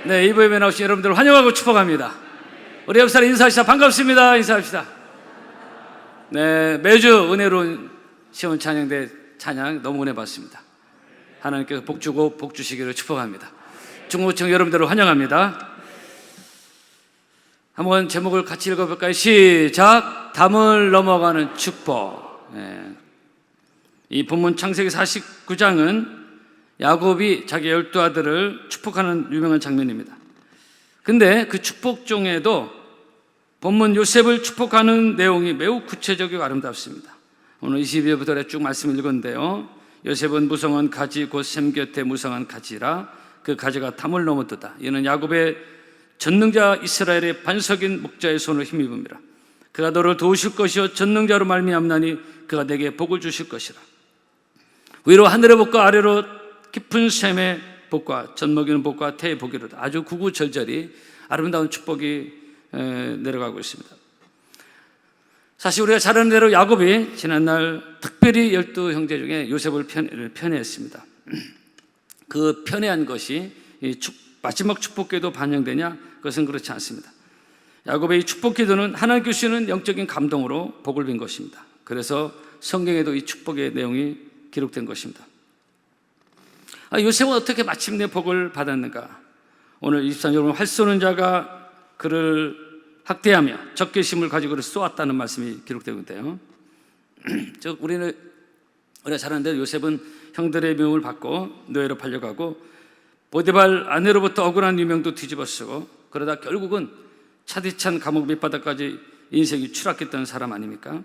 네, 이부 예배 나오신 여러분들 환영하고 축복합니다. 우리 옆 사람 인사합시다. 반갑습니다. 인사합시다. 네, 매주 은혜로운 시온 찬양대 찬양 너무 은혜 받습니다. 하나님께서 복 주고 복 주시기를 축복합니다. 중고청 여러분들을 환영합니다. 한번 제목을 같이 읽어볼까요? 시작. 담을 넘어가는 축복. 네. 이 본문 창세기 49장은 야곱이 자기 12 아들을 축복하는 유명한 장면입니다. 근데 그 축복 중에도 본문 요셉을 축복하는 내용이 매우 구체적이고 아름답습니다. 오늘 22절부터 쭉 말씀을 읽었는데요. 요셉은 무성한 가지 곧 샘 곁에 무성한 가지라 그 가지가 담을 넘어뜨다. 이는 야곱의 전능자 이스라엘의 반석인 목자의 손을 힘입음이라. 그가 너를 도우실 것이요 전능자로 말미암나니 그가 내게 복을 주실 것이라. 위로 하늘의 복과 아래로 깊은 샘의 복과 젖먹이는 복과 태의 복이로다. 아주 구구절절히 아름다운 축복이 내려가고 있습니다. 사실 우리가 잘 아는 대로 야곱이 지난날 특별히 12 형제 중에 요셉을 편애했습니다. 그 편애한 것이 마지막 축복기도 반영되냐? 그것은 그렇지 않습니다. 야곱의 이 축복기도는 하나님께 주시는 영적인 감동으로 복을 빈 것입니다. 그래서 성경에도 이 축복의 내용이 기록된 것입니다. 요셉은 어떻게 마침내 복을 받았는가? 오늘 23절 활 쏘는 자가 그를 학대하며 적개심을 가지고 그를 쏘았다는 말씀이 기록되고 있는데요. 즉 우리가 잘 아는 대로 요셉은 형들의 미움을 받고 노예로 팔려가고 보디발 아내로부터 억울한 유명도 뒤집어쓰고 그러다 결국은 차디찬 감옥 밑바닥까지 인생이 추락했던 사람 아닙니까?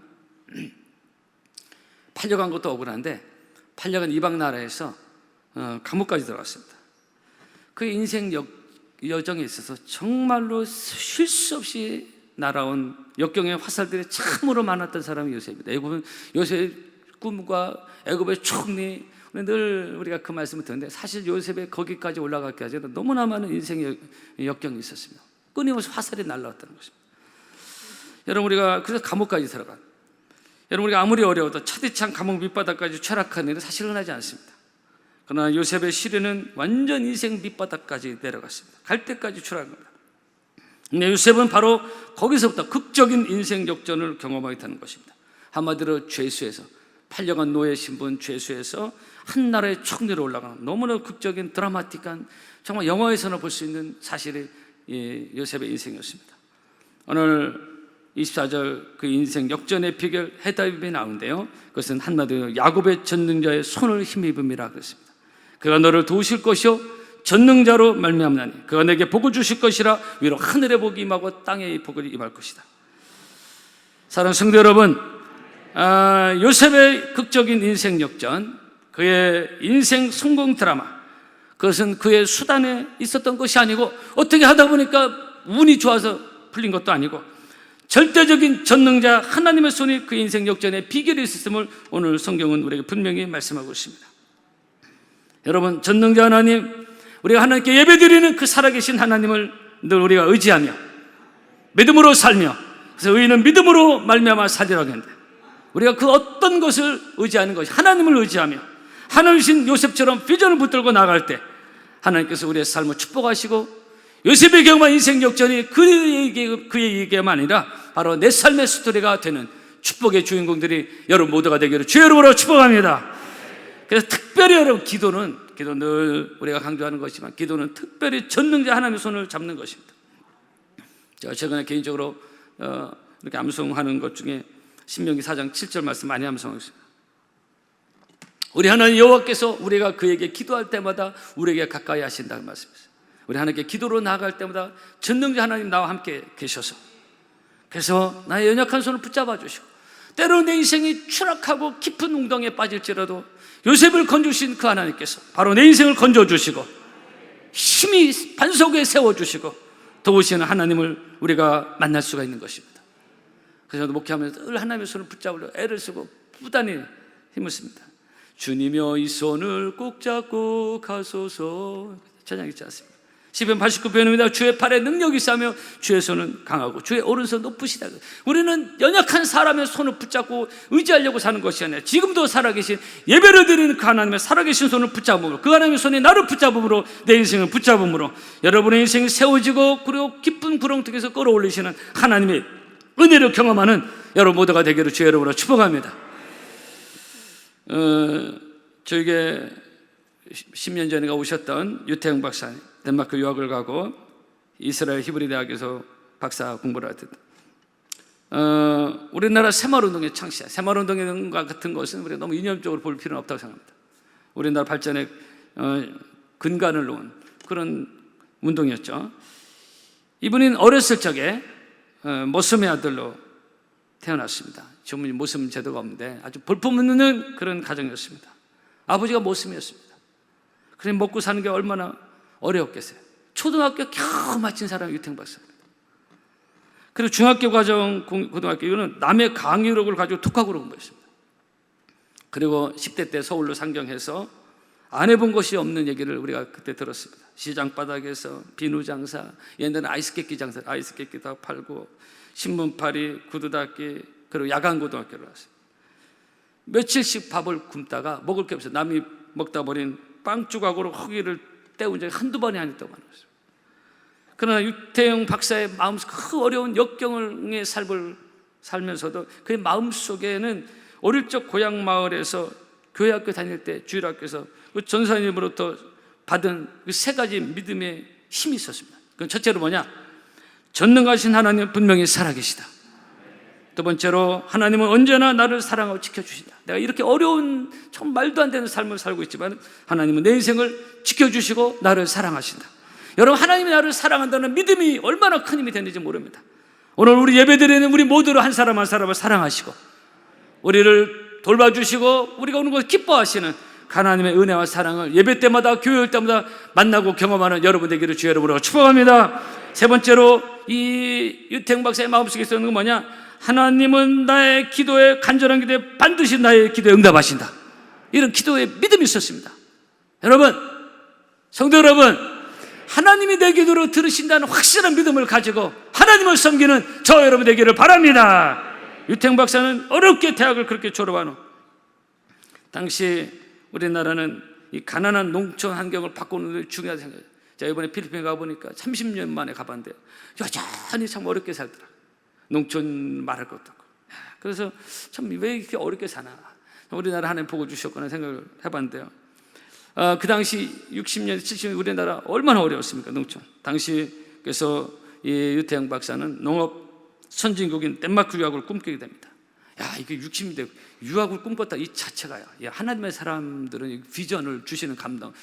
팔려간 것도 억울한데 팔려간 이방 나라에서 감옥까지 들어갔습니다. 그 인생 여정에 있어서 정말로 쉴 수 없이 날아온 역경의 화살들이 참으로 많았던 사람이 요셉입니다. 애굽은 요셉의 꿈과 애굽의 총리, 늘 우리가 그 말씀을 듣는데 사실 요셉의 거기까지 올라가기까지는 너무나 많은 인생의 역경이 있었습니다. 끊임없이 화살이 날라왔다는 것입니다. 여러분 우리가 그래서 감옥까지 들어간, 여러분 우리가 아무리 어려워도 차디찬 감옥 밑바닥까지 추락한 일은 사실 흔하지 않습니다. 그러나 요셉의 시련은 완전 인생 밑바닥까지 내려갔습니다. 갈 때까지 추락합니다. 근데 요셉은 바로 거기서부터 극적인 인생 역전을 경험하게 되는 것입니다. 한마디로 죄수에서, 팔려간 노예 신분 죄수에서 한 나라의 총리로 올라가는 너무나 극적인 드라마틱한, 정말 영화에서나 볼 수 있는 사실이 요셉의 인생이었습니다. 오늘 24절 그 인생 역전의 비결 해답이 나오는데요. 그것은 한마디로 야곱의 전능자의 손을 힘입음이라 그랬습니다. 그가 너를 도우실 것이요 전능자로 말미암나니 그가 내게 복을 주실 것이라. 위로 하늘의 복이 임하고 땅의 복이 임할 것이다. 사랑하는 성도 여러분, 요셉의 극적인 인생 역전, 그의 인생 성공 드라마, 그것은 그의 수단에 있었던 것이 아니고 어떻게 하다 보니까 운이 좋아서 풀린 것도 아니고 절대적인 전능자 하나님의 손이 그 인생 역전의 비결이 있었음을 오늘 성경은 우리에게 분명히 말씀하고 있습니다. 여러분, 전능자 하나님, 우리가 하나님께 예배드리는 그 살아계신 하나님을 늘 우리가 의지하며 믿음으로 살며, 그래서 의인은 믿음으로 말미암아 살리라고 했는데 우리가 그 어떤 것을 의지하는 것이 하나님을 의지하며 하나님이신 요셉처럼 비전을 붙들고 나갈 때 하나님께서 우리의 삶을 축복하시고 요셉의 경험한 인생 역전이 그에게만 아니라 바로 내 삶의 스토리가 되는 축복의 주인공들이 여러분 모두가 되기를 주의 이름으로 축복합니다. 그래서 특별히 여러분 기도는 늘 우리가 강조하는 것이지만 기도는 특별히 전능자 하나님의 손을 잡는 것입니다. 제가 최근에 개인적으로 이렇게 암송하는 것 중에 신명기 4장 7절 말씀 많이 암송하고 있습니다. 우리 하나님 여호와께서 우리가 그에게 기도할 때마다 우리에게 가까이 하신다는 말씀이었어요. 우리 하나님께 기도로 나아갈 때마다 전능자 하나님 나와 함께 계셔서, 그래서 나의 연약한 손을 붙잡아 주시고 때로는 내 인생이 추락하고 깊은 웅덩이에 빠질지라도 요셉을 건져주신 그 하나님께서 바로 내 인생을 건져주시고 힘이 반석 위에 세워주시고 도우시는 하나님을 우리가 만날 수가 있는 것입니다. 그래서 저도 목회하면서 늘 하나님의 손을 붙잡으려 애를 쓰고 부단히 힘을 씁니다. 주님여 이 손을 꼭 잡고 가소서. 찬양 있지 않습니까? 시편 89편입니다. 주의 팔에 능력이 있으며 주의 손은 강하고 주의 오른손 높으시다. 우리는 연약한 사람의 손을 붙잡고 의지하려고 사는 것이 아니라 지금도 살아계신 예배를 드리는 그 하나님의 살아계신 손을 붙잡음으로, 그 하나님의 손이 나를 붙잡음으로, 내 인생을 붙잡음으로 여러분의 인생이 세워지고 그리고 깊은 구렁텅이에서 끌어올리시는 하나님의 은혜를 경험하는 여러분 모두가 되기를 주의 이름으로 축복합니다. 저에게 10년 전에 오셨던 유태영 박사님, 덴마크 유학을 가고 이스라엘 히브리 대학에서 박사 공부를 하던, 우리나라 새마을운동의 창시자, 새마을운동과 같은 것은 우리가 너무 이념적으로 볼 필요는 없다고 생각합니다. 우리나라 발전에 근간을 놓은 그런 운동이었죠. 이분은 어렸을 적에 모슬의 아들로 태어났습니다. 지금은 모슬 제도가 없는데 아주 볼품없는 그런 가정이었습니다. 아버지가 모슬이었습니다. 그래서 먹고 사는 게 얼마나 어려웠겠어요. 초등학교 겨우 마친 사람이 유태영 박사입니다. 그리고 중학교 과정, 고등학교 이거는 남의 강의록을 가지고 독학으로 공부했습니다. 그리고 10대 때 서울로 상경해서 안 해본 것이 없는 얘기를 우리가 그때 들었습니다. 시장 바닥에서 비누 장사, 옛날에는 아이스케이크 장사, 아이스케이크 다 팔고 신문팔이, 구두 닦기, 그리고 야간 고등학교를 왔어요. 며칠씩 밥을 굶다가 먹을 게 없어서 남이 먹다 버린 빵 조각으로 허기를 때운 적이 한두 번이 아니었다고 말했어요. 그러나 유태영 박사의 마음속 그 어려운 역경의 삶을 살면서도 그의 마음속에는 어릴 적 고향 마을에서 교회 학교 다닐 때 주일학교에서 그 전사님으로부터 받은 그 세 가지 믿음의 힘이 있었습니다. 그건 첫째로 뭐냐? 전능하신 하나님 분명히 살아계시다. 두 번째로 하나님은 언제나 나를 사랑하고 지켜주신다. 내가 이렇게 어려운 참 말도 안 되는 삶을 살고 있지만 하나님은 내 인생을 지켜주시고 나를 사랑하신다. 여러분, 하나님이 나를 사랑한다는 믿음이 얼마나 큰 힘이 되는지 모릅니다. 오늘 우리 예배드리는 우리 모두를 한 사람 한 사람을 사랑하시고 우리를 돌봐주시고 우리가 오는 것을 기뻐하시는 하나님의 은혜와 사랑을 예배 때마다 교회 때마다 만나고 경험하는 여러분 되기를 주의 이름으로 축복합니다. 세 번째로 이 유태영 박사의 마음속에 있었는 건 뭐냐? 하나님은 나의 기도에, 간절한 기도에 반드시 나의 기도에 응답하신다. 이런 기도에 믿음이 있었습니다. 여러분, 성도 여러분, 하나님이 내 기도를 들으신다는 확실한 믿음을 가지고 하나님을 섬기는 저 여러분 되기를 바랍니다. 유태영 박사는 어렵게 대학을 그렇게 졸업한 후 당시 우리나라는 이 가난한 농촌 환경을 바꾸는 데 중요하다고 생각해요. 제가 이번에 필리핀에 가보니까 30년 만에 가봤는데 여전히 참 어렵게 살더라. 농촌 말할 것도 없고. 그래서 참 왜 이렇게 어렵게 사나, 우리나라 하나님 복을 주셨구나 생각을 해봤는데요. 그 당시 60년, 70년 우리나라 얼마나 어려웠습니까? 농촌. 당시 그래서 이 유태영 박사는 농업 선진국인 덴마크 유학을 꿈꾸게 됩니다. 야, 이게 60년대 유학을 꿈꿨다 이 자체가요. 하나님의 사람들은 비전을 주시는 감동,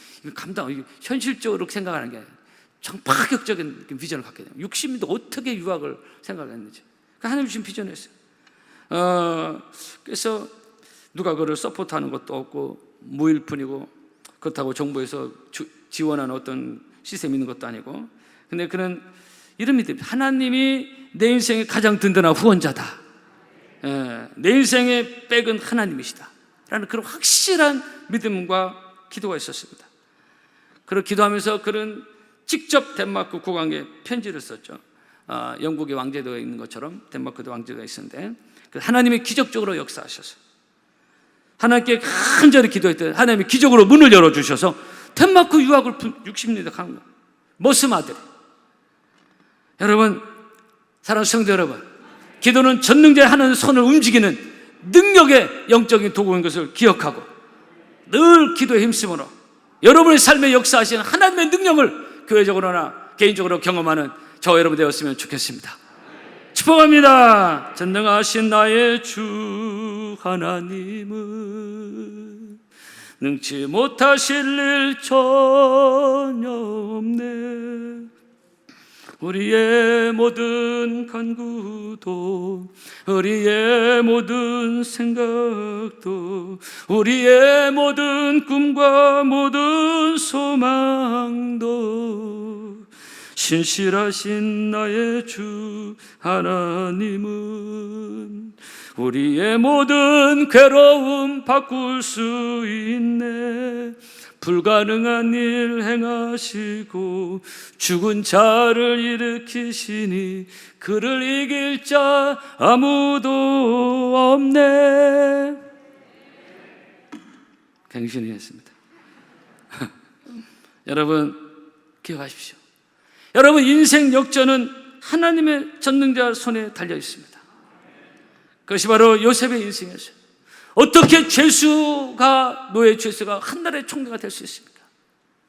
현실적으로 생각하는 게 아니라 참 파격적인 비전을 갖게 돼요. 60년대 어떻게 유학을 생각했는지. 하나님 주신 비전이었어요. 그래서 누가 그걸 서포트하는 것도 없고 무일 뿐이고, 그렇다고 정부에서 지원하는 어떤 시스템이 있는 것도 아니고, 근데 그는 이런 믿음입니다. 하나님이 내 인생의 가장 든든한 후원자다. 내 인생의 백은 하나님이시다 라는 그런 확실한 믿음과 기도가 있었습니다. 그리고 기도하면서 그는 직접 덴마크 국왕에 편지를 썼죠. 영국의 왕제도가 있는 것처럼 덴마크도 왕제도가 있었는데 하나님이 기적적으로 역사하셔서 하나님께 간절히 기도했더니 하나님이 기적으로 문을 열어주셔서 덴마크 유학을 60년대 간 거예요. 모슬 아들이. 여러분, 사랑하는 성도 여러분, 기도는 전능자의 하나님 손을 움직이는 능력의 영적인 도구인 것을 기억하고 늘 기도에 힘쓰므로 여러분의 삶에 역사하시는 하나님의 능력을 교회적으로나 개인적으로 경험하는 저 여러분 되었으면 좋겠습니다. 축복합니다. 전능하신 나의 주 하나님은 능치 못하실 일 전혀 없네. 우리의 모든 간구도, 우리의 모든 생각도, 우리의 모든 꿈과 모든 소망도 신실하신 나의 주 하나님은 우리의 모든 괴로움 바꿀 수 있네. 불가능한 일 행하시고 죽은 자를 일으키시니 그를 이길 자 아무도 없네. 갱신이 했습니다. 여러분 기억하십시오. 여러분 인생 역전은 하나님의 전능자 손에 달려 있습니다. 그것이 바로 요셉의 인생이었어요. 어떻게 죄수가 노예 죄수가 한나라의 총리가 될 수 있습니까?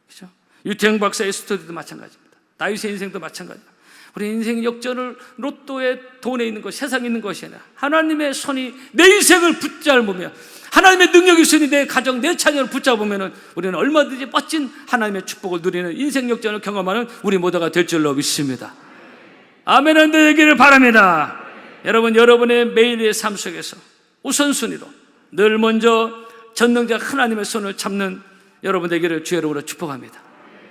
그렇죠? 유태영 박사의 스토리도 마찬가지입니다. 다윗의 인생도 마찬가지입니다. 우리 인생 역전을 로또에 돈에 있는 것, 세상에 있는 것이 아니라 하나님의 손이 내 인생을 붙잡으며 하나님의 능력이 있으니 내 가정, 내 자녀를 붙잡으면 우리는 얼마든지 멋진 하나님의 축복을 누리는 인생 역전을 경험하는 우리 모두가 될 줄로 믿습니다. 아멘 안 되기를 바랍니다. 여러분, 여러분의 매일의 삶 속에서 우선순위로 늘 먼저 전능자 하나님의 손을 잡는 여러분 되기를 주의 이름으로 축복합니다.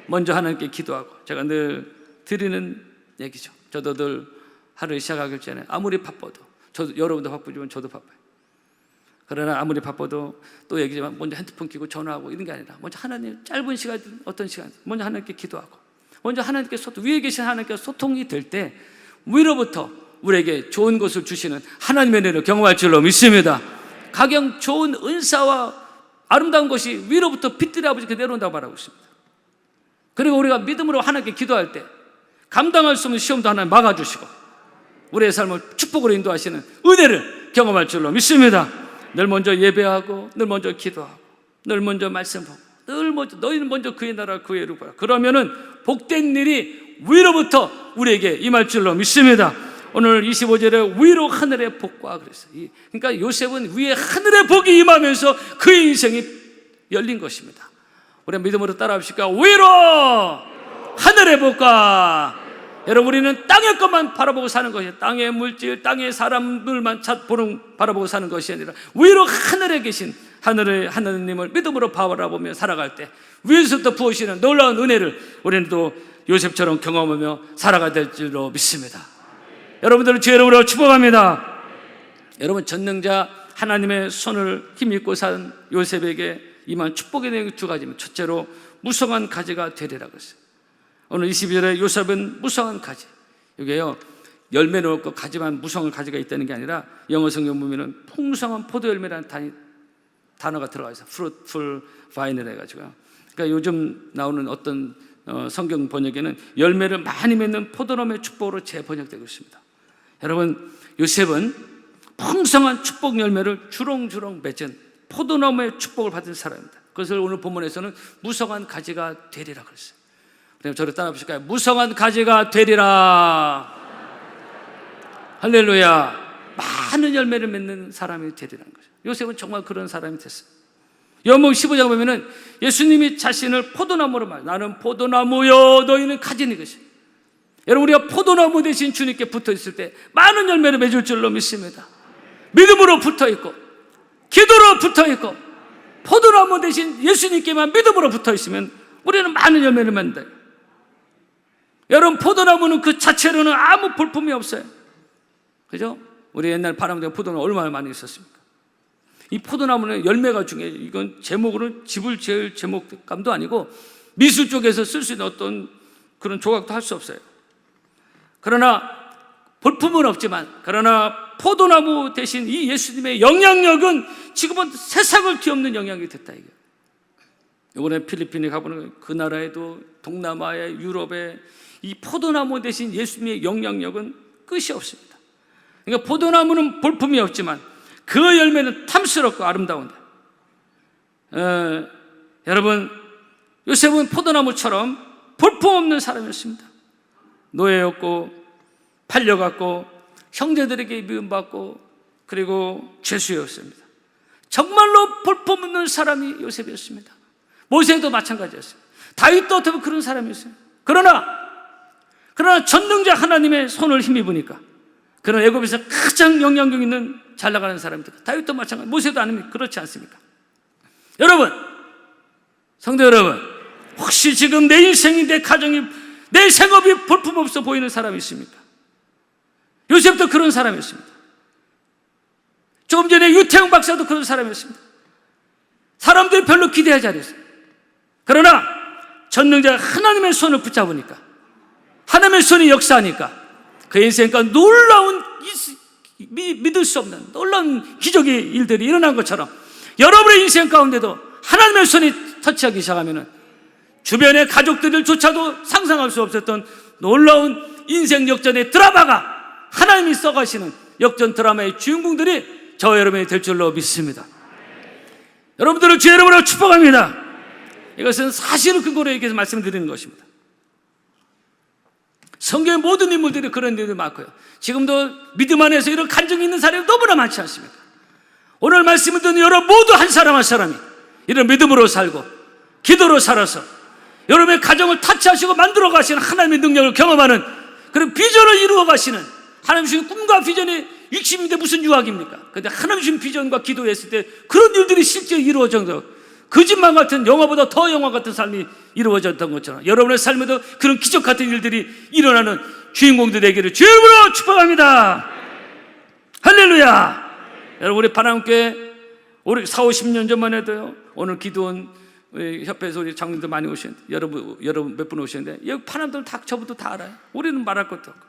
먼저 하나님께 기도하고, 제가 늘 드리는 얘기죠. 저도 늘 하루 시작하기 전에 아무리 바빠도, 저도 여러분도 바쁘지만 저도 바빠요. 그러나 아무리 바빠도 또 얘기지만 먼저 핸드폰 켜고 전화하고 이런 게 아니라 먼저 하나님, 짧은 시간이든 어떤 시간 먼저 하나님께 기도하고 먼저 하나님께 소통, 위에 계신 하나님께 소통이 될 때 위로부터 우리에게 좋은 것을 주시는 하나님의 은혜를 경험할 줄로 믿습니다. 가령 좋은 은사와 아름다운 것이 위로부터 빛들이 아버지께 내려온다고 말하고 있습니다. 그리고 우리가 믿음으로 하나님께 기도할 때 감당할 수 없는 시험도 하나님 막아주시고 우리의 삶을 축복으로 인도하시는 은혜를 경험할 줄로 믿습니다. 늘 먼저 예배하고 늘 먼저 기도하고 늘 먼저 말씀 보고 늘 먼저 너희는 먼저 그의 나라 그의 의를 보라. 그러면은 복된 일이 위로부터 우리에게 임할 줄로 믿습니다. 오늘 25절에 위로 하늘의 복과 그랬어요. 그러니까 요셉은 위에 하늘의 복이 임하면서 그의 인생이 열린 것입니다. 우리가 믿음으로 따라합시다. 위로 하늘의 복과. 여러분, 우리는 땅의 것만 바라보고 사는 것이, 땅의 물질, 땅의 사람들만 바라보고 사는 것이 아니라 위로 하늘에 계신 하나님을 믿음으로 바라보며 살아갈 때 위에서부터 부으시는 놀라운 은혜를 우리는 또 요셉처럼 경험하며 살아가야 될 줄로 믿습니다. 여러분들을 주의 이름으로 축복합니다. 여러분, 전능자 하나님의 손을 힘입고 산 요셉에게 임한 축복의 내용이 두 가지입니다. 첫째로 무성한 가지가 되리라고 했어요. 오늘 22절에 요셉은 무성한 가지, 이게요 열매는 없고 가지만 무성한 가지가 있다는 게 아니라 영어 성경 보면은 풍성한 포도 열매라는 단어가 들어가 있어요. fruitful vine을 해가지고. 그러니까 요즘 나오는 어떤 성경 번역에는 열매를 많이 맺는 포도나무의 축복으로 재번역되고 있습니다. 여러분, 요셉은 풍성한 축복 열매를 주렁주렁 맺은 포도나무의 축복을 받은 사람입니다. 그것을 오늘 본문에서는 무성한 가지가 되리라 그랬어요. 그럼 저를 따라 보실까요? 무성한 가지가 되리라. 할렐루야. 많은 열매를 맺는 사람이 되리라는 거죠. 요셉은 정말 그런 사람이 됐어요. 요한복음 15장 보면은 예수님이 자신을 포도나무로 말, 나는 포도나무요 너희는 가지니 것이. 여러분, 우리가 포도나무 대신 주님께 붙어 있을 때 많은 열매를 맺을 줄로 믿습니다. 믿음으로 붙어 있고 기도로 붙어 있고 포도나무 대신 예수님께만 믿음으로 붙어 있으면 우리는 많은 열매를 맺는다. 여러분, 포도나무는 그 자체로는 아무 볼품이 없어요. 그죠? 우리 옛날 바람대가 포도나무 얼마나 많이 있었습니까? 이 포도나무는 열매가 중요해요. 이건 제목으로는 집을 지을 제목감도 아니고 미술 쪽에서 쓸 수 있는 어떤 그런 조각도 할 수 없어요. 그러나 볼품은 없지만, 그러나 포도나무 대신 이 예수님의 영향력은 지금은 세상을 뒤엎는 영향이 됐다 이게. 이번에 필리핀에 가보는 그 나라에도 동남아에 유럽에 이 포도나무 대신 예수님의 영향력은 끝이 없습니다. 그러니까 포도나무는 볼품이 없지만 그 열매는 탐스럽고 아름다운데, 여러분, 요셉은 포도나무처럼 볼품 없는 사람이었습니다. 노예였고 팔려갔고 형제들에게 미움받고 그리고 죄수였습니다. 정말로 볼품 없는 사람이 요셉이었습니다. 모세도 마찬가지였어요. 다윗도 어떻게 그런 사람이었어요. 그러나 전능자 하나님의 손을 힘입으니까 그런 애굽에서 가장 영향력 있는 잘 나가는 사람입니다. 다윗도 마찬가지, 모세도 아닙니까? 그렇지 않습니까? 여러분, 성도 여러분, 혹시 지금 내 인생이, 내 가정이, 내 생업이 볼품없어 보이는 사람이 있습니까? 요셉도 그런 사람이었습니다. 조금 전에 유태영 박사도 그런 사람이었습니다. 사람들이 별로 기대하지 않았어요. 그러나 전능자가 하나님의 손을 붙잡으니까, 하나님의 손이 역사하니까 그 인생 가운데 놀라운, 믿을 수 없는 놀라운 기적의 일들이 일어난 것처럼 여러분의 인생 가운데도 하나님의 손이 터치하기 시작하면 주변의 가족들조차도 상상할 수 없었던 놀라운 인생 역전의 드라마가, 하나님이 써가시는 역전 드라마의 주인공들이 저와 여러분이 될 줄로 믿습니다. 여러분들을 주의 이름으로 축복합니다. 이것은 사실을 근거로 얘기해서 말씀드리는 것입니다. 성경의 모든 인물들이 그런 일이 많고요. 지금도 믿음 안에서 이런 간증이 있는 사람이 너무나 많지 않습니까? 오늘 말씀을 듣는 여러분 모두 한 사람 한 사람이 이런 믿음으로 살고 기도로 살아서 여러분의 가정을 타치하시고 만들어 가시는 하나님의 능력을 경험하는 그런 비전을 이루어 가시는, 하나님 주신 꿈과 비전이 60인데 무슨 유학입니까? 그런데 하나님 주신 비전과 기도했을 때 그런 일들이 실제 이루어져서 거짓말 같은, 영화보다 더 영화 같은 삶이 이루어졌던 것처럼 여러분의 삶에도 그런 기적 같은 일들이 일어나는 주인공들 되기를 주의 이름으로 축복합니다. 할렐루야. 여러분, 우리 바람교회 우리 40-50년 전만 해도요, 오늘 기도원 우리 협회에서 우리 장로님들 많이 오셨는데, 여러분 몇 분 오셨는데, 여기 파남들 다 저부터 다 알아요. 우리는 말할 것도 없고.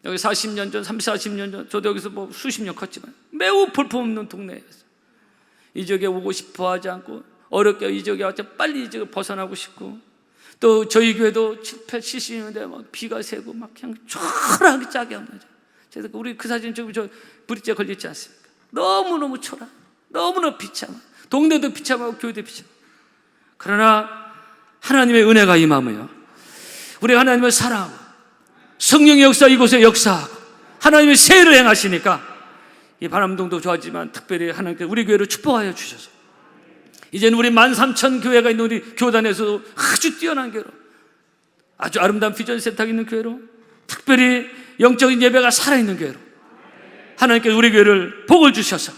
여기 40년 전, 30-40년 전, 저도 여기서 뭐 수십 년 컸지만 매우 볼품없는 동네였어요. 이 지역에 오고 싶어 하지 않고, 어렵게 이 지역에 와서 빨리 이 지역을 벗어나고 싶고, 또 저희 교회도 70-80년대 막 비가 새고 막 그냥 초라하게 짝이 없는 죠. 그래서 우리 그 사진 지금 저 브릿지에 걸렸지 않습니까? 너무너무 초라, 너무너무 비참한, 동네도 비참하고 교회도 비참하고. 그러나 하나님의 은혜가 임하며요, 우리 하나님을 사랑하고 성령의 역사 이곳에 역사하고 하나님의 세일을 행하시니까 이 바람동도 좋아하지만 특별히 하나님께서 우리 교회를 축복하여 주셔서 이제는 우리 13,000 교회가 있는 우리 교단에서도 아주 뛰어난 교회로, 아주 아름다운 비전 센터가 있는 교회로, 특별히 영적인 예배가 살아있는 교회로 하나님께서 우리 교회를 복을 주셔서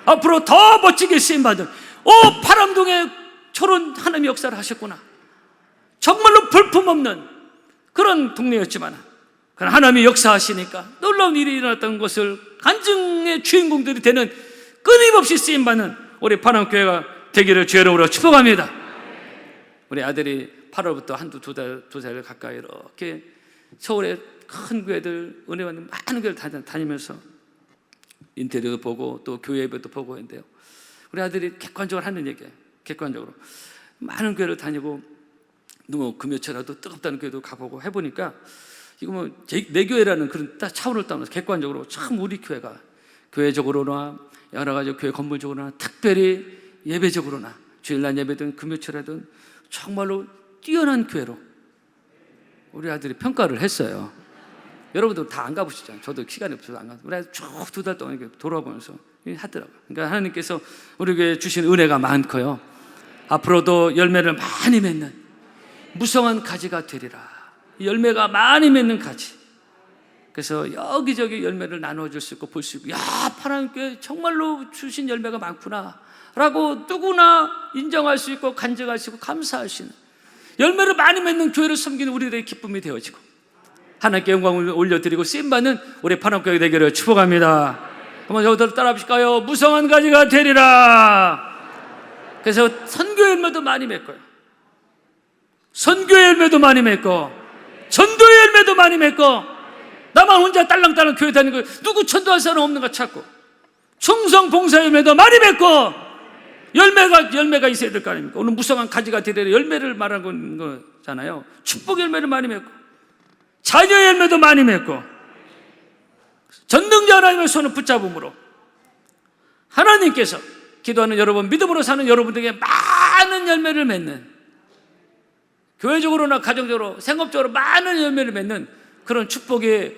앞으로 더 멋지게 쓰임받은, 바람동에 저런 하나님의 역사를 하셨구나, 정말로 볼품없는 그런 동네였지만 그러나 하나님이 역사하시니까 놀라운 일이 일어났던 것을 간증의 주인공들이 되는, 끊임없이 쓰임받는 우리 바람교회가 되기를 주의 이름으로 축복합니다. 우리 아들이 8월부터 두 달 가까이 이렇게 서울의 큰 교회들, 은혜 받는 많은 교회를 다니면서 인테리어도 보고 또 교회 예배도 보고 했는데요, 우리 아들이 객관적으로 하는 얘기예요. 객관적으로 많은 교회를 다니고 뭐 금요철라도 뜨겁다는 교회도 가보고 해보니까 이거 뭐 내 교회라는 그런 차원을 떠나서 객관적으로 참 우리 교회가 교회적으로나 여러 가지 교회 건물적으로나 특별히 예배적으로나 주일날 예배든 금요철이든 정말로 뛰어난 교회로 우리 아들이 평가를 했어요. 여러분들 다 안 가보시잖아요. 저도 시간이 없어서 안 가서 우리 아들 쭉 2달 동안 이렇게 돌아보면서 하더라고요. 그러니까 하나님께서 우리 교회에 주신 은혜가 많고요, 앞으로도 열매를 많이 맺는 무성한 가지가 되리라. 열매가 많이 맺는 가지. 그래서 여기저기 열매를 나눠줄 수 있고 볼 수 있고, 야, 하나님께 정말로 주신 열매가 많구나 라고 누구나 인정할 수 있고 간증할 수 있고 감사할 수 있는 열매를 많이 맺는 교회를 섬기는 우리들의 기쁨이 되어지고 하나님께 영광을 올려드리고 쓰임받는 우리 파남교회 되기를 축복합니다. 한번 저들 따라 하실까요? 무성한 가지가 되리라. 그래서 선교 열매도 많이 맺고요, 선교 열매도 많이 맺고 전도의 열매도 많이 맺고, 나만 혼자 딸랑딸랑 교회 다니고 누구 전도할 사람 없는가 찾고, 충성 봉사 열매도 많이 맺고, 열매가 있어야 될 거 아닙니까? 오늘 무성한 가지가 되리라 열매를 말하는 거잖아요. 축복 열매를 많이 맺고 자녀 열매도 많이 맺고 전능자 하나님의 손을 붙잡음으로 하나님께서 기도하는 여러분, 믿음으로 사는 여러분들에게 많은 열매를 맺는, 교회적으로나 가정적으로 생업적으로 많은 열매를 맺는 그런 축복의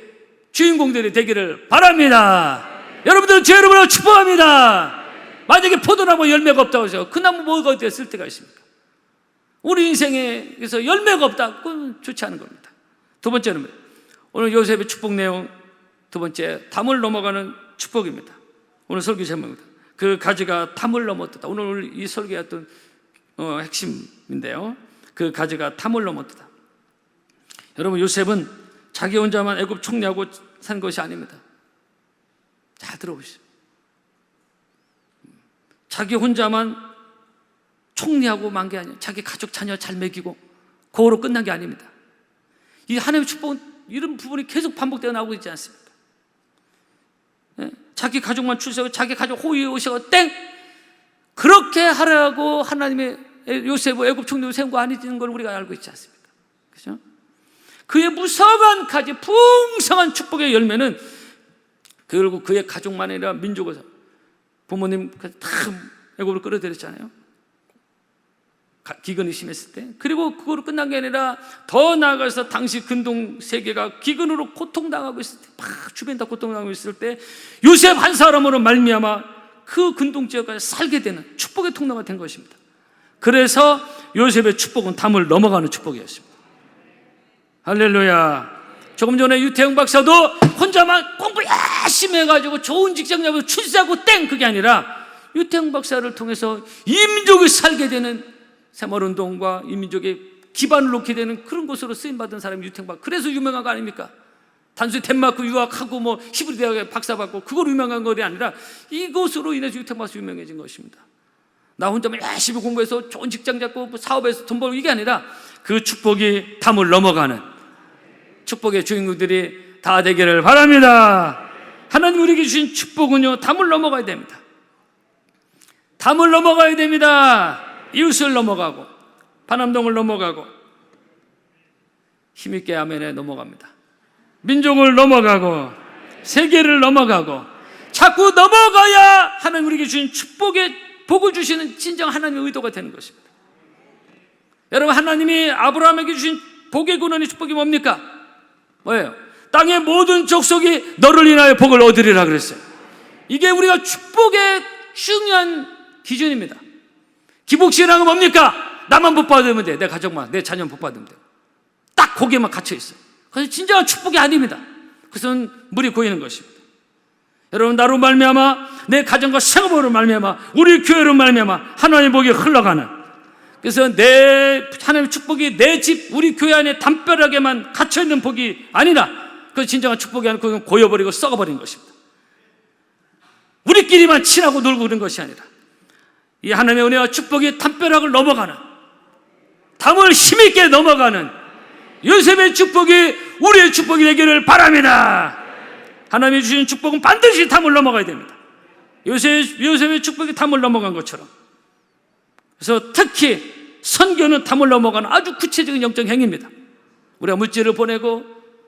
주인공들이 되기를 바랍니다. 여러분들 제 이름으로 축복합니다. 만약에 포도나무 열매가 없다고 해서 그 나무 뭐가 어디에 쓸 데가 있습니까? 우리 인생에서 열매가 없다, 그건 좋지 않은 겁니다. 두 번째는 오늘 요셉의 축복 내용, 두 번째 담을 넘어가는 축복입니다. 오늘 설교 제목입니다. 그 가지가 담을 넘었다. 오늘 이 설교의 어떤 핵심인데요, 그 가지가 담을 넘었다. 여러분, 요셉은 자기 혼자만 애굽 총리하고 산 것이 아닙니다. 잘 들어보시죠. 자기 혼자만 총리하고 만 게 아니에요. 자기 가족 자녀 잘 먹이고 그거로 끝난 게 아닙니다. 이 하나님의 축복은 이런 부분이 계속 반복되어 나오고 있지 않습니까? 자기 가족만 출세하고 자기 가족 호의에 오셔서 땡! 그렇게 하라고 하나님의 요셉을 애굽 총리로 세운 거 아니는 걸 우리가 알고 있지 않습니까? 그죠? 그의 무성한 가지 풍성한 축복의 열매는 결국 그의 가족만 아니라 민족을 부모님 다 애굽으로 끌어들였잖아요. 기근이 심했을 때. 그리고 그거로 끝난 게 아니라 더 나아가서 당시 근동 세계가 기근으로 고통당하고 있을 때, 막 주변 다 고통당하고 있을 때 요셉 한 사람으로 말미암아 그 근동 지역까지 살게 되는 축복의 통로가 된 것입니다. 그래서 요셉의 축복은 담을 넘어가는 축복이었습니다. 할렐루야. 조금 전에 유태영 박사도 혼자만 공부 열심히 해가지고 좋은 직장 잡아서 출세하고 땡! 그게 아니라 유태영 박사를 통해서 이민족이 살게 되는 새마을운동과 이민족의 기반을 놓게 되는 그런 곳으로 쓰임받은 사람이 유태영 박사. 그래서 유명한 거 아닙니까? 단순히 덴마크 유학하고 뭐 히브리 대학에 박사받고 그걸 유명한 것이 아니라 이것으로 인해서 유태영 박사 유명해진 것입니다. 나 혼자만 열심히 공부해서 좋은 직장 잡고 사업에서 돈 벌고 이게 아니라 그 축복이 담을 넘어가는 축복의 주인공들이 다 되기를 바랍니다. 하나님 우리에게 주신 축복은요, 담을 넘어가야 됩니다. 담을 넘어가야 됩니다. 이웃을 넘어가고 반암동을 넘어가고 힘있게 아멘에 넘어갑니다. 민족을 넘어가고 세계를 넘어가고 자꾸 넘어가야 하나님 우리에게 주신 축복의 복을 주시는 진정 하나님의 의도가 되는 것입니다. 여러분, 하나님이 아브라함에게 주신 복의 근원의 축복이 뭡니까? 뭐예요? 땅의 모든 족속이 너를 인하여 복을 얻으리라 그랬어요. 이게 우리가 축복의 중요한 기준입니다. 기복신앙은 뭡니까? 나만 복 받으면 돼. 내 가족만, 내 자녀만 복 받으면 돼. 딱 거기에만 갇혀 있어요. 그래서 진정한 축복이 아닙니다. 그것은 물이 고이는 것입니다. 여러분, 나로 말미암아 내 가정과 생업으로 말미암아 우리 교회로 말미암아 하나님의 복이 흘러가는, 그래서 내 하나님의 축복이 내 집 우리 교회 안에 담벼락에만 갇혀있는 복이 아니라 그 진정한 축복이 아니라 그건 고여버리고 썩어버린 것입니다. 우리끼리만 친하고 놀고 그런 것이 아니라 이 하나님의 은혜와 축복이 담벼락을 넘어가는, 담을 힘있게 넘어가는 요셉의 축복이 우리의 축복이 되기를 바랍니다. 하나님이 주신 축복은 반드시 담을 넘어가야 됩니다. 요셉의 축복이 담을 넘어간 것처럼. 그래서 특히 선교는 담을 넘어가는 아주 구체적인 영적 행위입니다. 우리가 물질을 보내고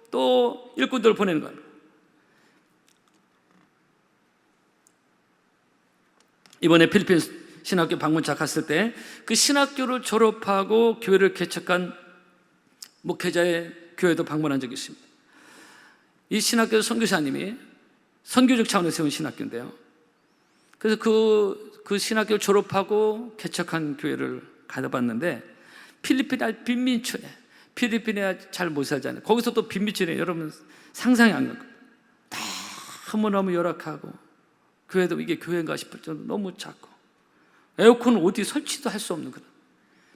또 일꾼들을 보내는 겁니다. 이번에 필리핀 신학교 방문차 갔을 때 그 신학교를 졸업하고 교회를 개척한 목회자의 교회도 방문한 적이 있습니다. 이 신학교 선교사님이 선교적 차원에서 세운 신학교인데요. 그래서 그 신학교를 졸업하고 개척한 교회를 가봤는데 필리핀의 빈민촌에, 필리핀에 잘 못 살잖아요. 거기서 또 빈민촌에 여러분 상상이 안 가요. 너무너무 열악하고 교회도 이게 교회인가 싶을 정도로 너무 작고 에어컨 어디 설치도 할 수 없는 그런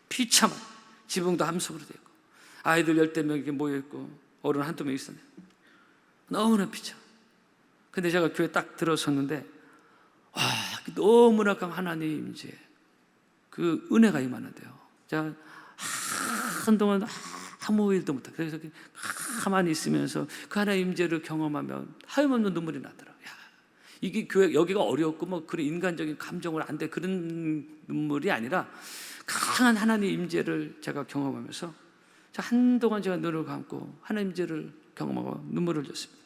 비참한, 지붕도 함석으로 되어 있고 아이들 10명 이렇게 모여있고 어른 한두 명 있었네요. 너무나 비참. 근데 제가 교회 딱 들어섰는데 와, 너무나 강한 하나님의 임재, 그 은혜가 임하는데요. 제가 한동안 아무 일도 못하고 그래서 가만히 있으면서 그 하나님의 임재를 경험하면 하염없는 눈물이 나더라고요. 이게 교회, 여기가 어려웠고 뭐 그런 인간적인 감정을 안 돼 그런 눈물이 아니라 강한 하나님의 임재를 제가 경험하면서 한동안 제가 눈을 감고 하나님의 임재를 경험하고 눈물을 흘렸습니다.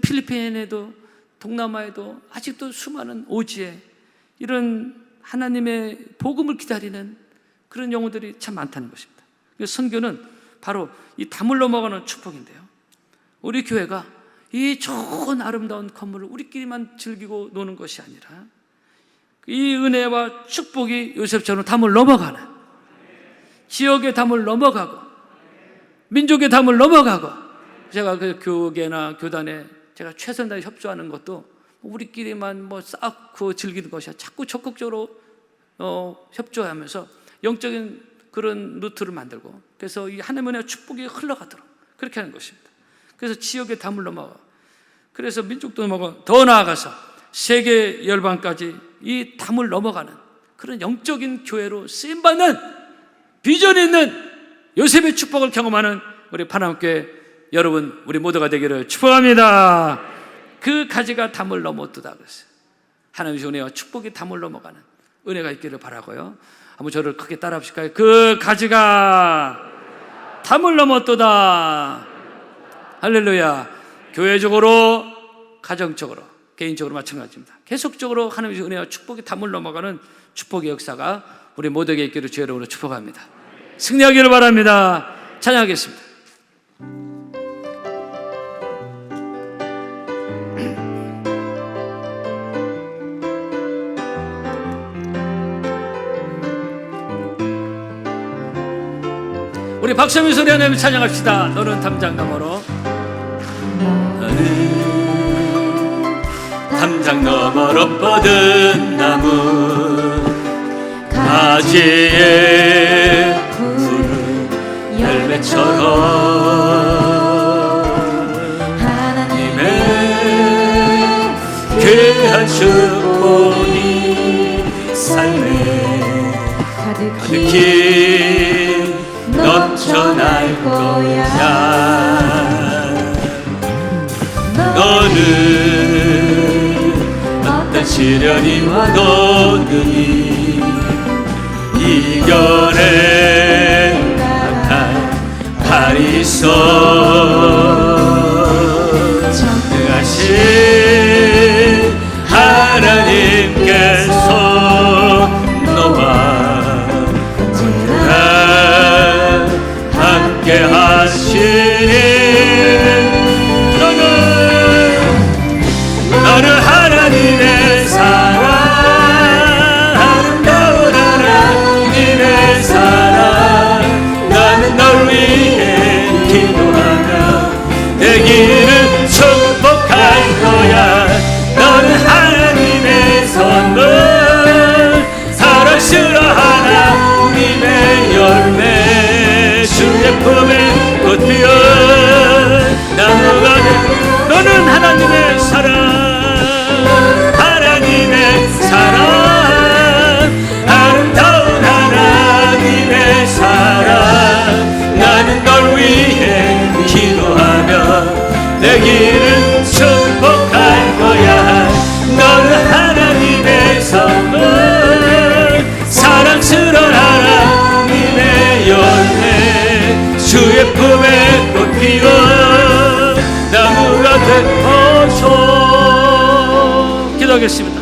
필리핀에도 동남아에도 아직도 수많은 오지에 이런 하나님의 복음을 기다리는 그런 영혼들이 참 많다는 것입니다. 선교는 바로 이 담을 넘어가는 축복인데요. 우리 교회가 이 좋은 아름다운 건물을 우리끼리만 즐기고 노는 것이 아니라 이 은혜와 축복이 요셉처럼 담을 넘어가는, 지역의 담을 넘어가고 민족의 담을 넘어가고, 제가 그 교계나 교단에 제가 최선을 다해 협조하는 것도 우리끼리만 뭐 쌓고 즐기는 것이 아니라 자꾸 적극적으로 협조하면서 영적인 그런 루트를 만들고, 그래서 이 하나님의 축복이 흘러가도록 그렇게 하는 것입니다. 그래서 지역의 담을 넘어가, 그래서 민족도 넘어가, 더 나아가서 세계 열방까지 이 담을 넘어가는 그런 영적인 교회로 쓰임받는 비전이 있는 요셉의 축복을 경험하는 우리 파나마교회 여러분, 우리 모두가 되기를 축복합니다. 그 가지가 담을 넘었도다 그랬어요. 하나님의 은혜와 축복이 담을 넘어가는 은혜가 있기를 바라고요. 한번 저를 크게 따라 하실까요? 그 가지가 담을 넘었도다. 할렐루야. 교회적으로, 가정적으로, 개인적으로 마찬가지입니다. 계속적으로 하나님의 은혜와 축복이 담을 넘어가는 축복의 역사가 우리 모두에게 있기를 주의 이름으로 축복합니다. 승리하기를 바랍니다. 찬양하겠습니다. 우리 박수하며 소리 하나님 찬양합시다. 너는 담장 너머로, 너는 담장 너머로 뻗은 나무, 가지에 푸른 열매처럼 하나님의 귀한 축복이 삶에 가득히 넘쳐날 거야. 너는 어떤 시련이 와도 능히 이겨낼 만한 팔이 있어. 전능하신 하나님께서 너와 언제나 함께 하시니 너는 하나님의 사랑, 아름다운 하나님의 사랑. 나는 널 위해 기도하며 내 길을 축복할 거야. 너는 하나님의 선물, 사랑스러 하나님의 열매, 주의 품에 꽃 피어 나무가 돼. 너는 하나님의 사랑, 하나님의 사랑, 아름다운 하나님의 사랑. 나는 널 위해 기도하며 내 길을 축복할 거야. 너는 하나님의 선물, 사랑스러운 하나님의 열매, 주의 품에 꽃 피어 나무가 되어서. 기도하겠습니다.